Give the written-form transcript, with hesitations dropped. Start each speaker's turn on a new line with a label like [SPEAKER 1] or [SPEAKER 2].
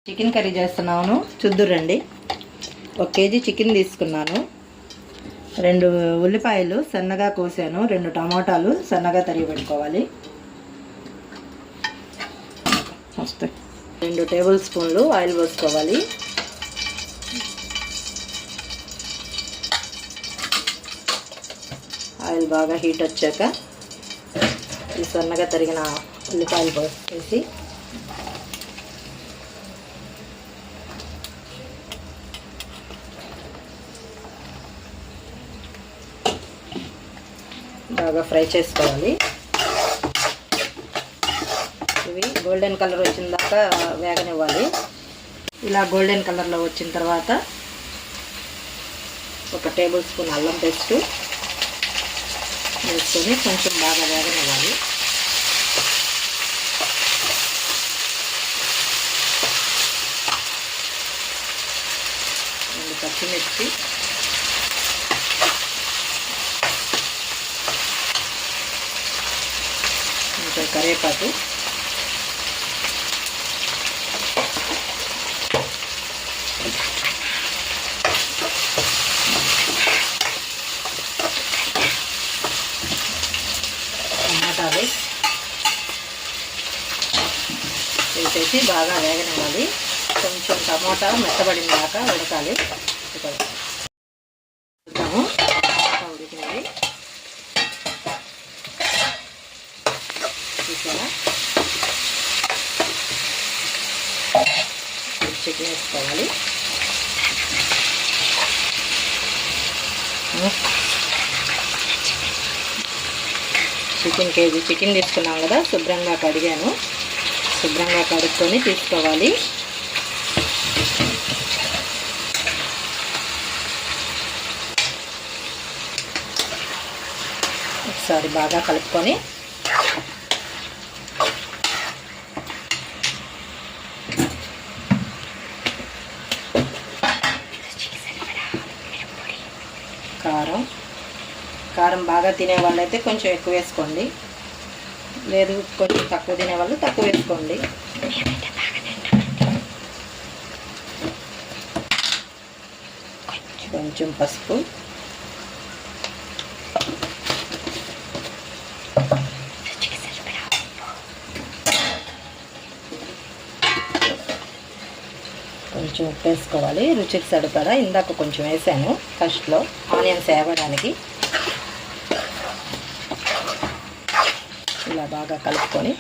[SPEAKER 1] Chicken curry చేస్తున్నాను, చూద్దురండి. 1 KG chicken తీసుకున్నాను, 2 ఉల్లిపాయలు సన్నగా కోసాను, 2 టమాటాలు సన్నగా తరిగి పెట్టుకోవాలి. 2 టేబుల్ స్పూన్లు ఆయిల్ పోసుకోవాలి. ఆయిల్ బాగా హీట్ వచ్చాక ఈ సన్నగా తరిగిన ఉల్లిపాయలు పోసేసి బాగా ఫ్రై చేసుకోవాలి. ఇవి గోల్డెన్ కలర్ వచ్చిన దాకా వేగనివ్వాలి. ఇలా గోల్డెన్ కలర్లో వచ్చిన తర్వాత 1 టేబుల్ స్పూన్ అల్లం పేస్ట్ వేసుకొని కొంచెం బాగా వేగనివ్వాలి. పచ్చిమిర్చి, ఇంకా కరివేపాకు, టమాటాలు వేసేసి బాగా వేగనివ్వాలి. కొంచెం టమాటా మెత్తబడిన దాకా ఉడకాలి. ఉడికినవి చూసారా, చికెన్ వేసుకోవాలి. కేజీ చికెన్ తీసుకున్నాం కదా, శుభ్రంగా కడిగాను. శుభ్రంగా కడుక్కొని తీసుకోవాలి. ఒకసారి బాగా కలుపుకొని కారం బాగా తినేవాళ్ళు అయితే కొంచెం ఎక్కువ వేసుకోండి, లేదు కొంచెం తక్కువ తినేవాళ్ళు తక్కువ వేసుకోండి. కొంచెం పసుపు, కొంచెం ఉప్పు వేసుకోవాలి రుచికి సరిపడా. ఇందాక కొంచెం వేసాను ఫస్ట్లో ఆనియన్స్ వేయడానికి. ఇలా బాగా కలుపుకొని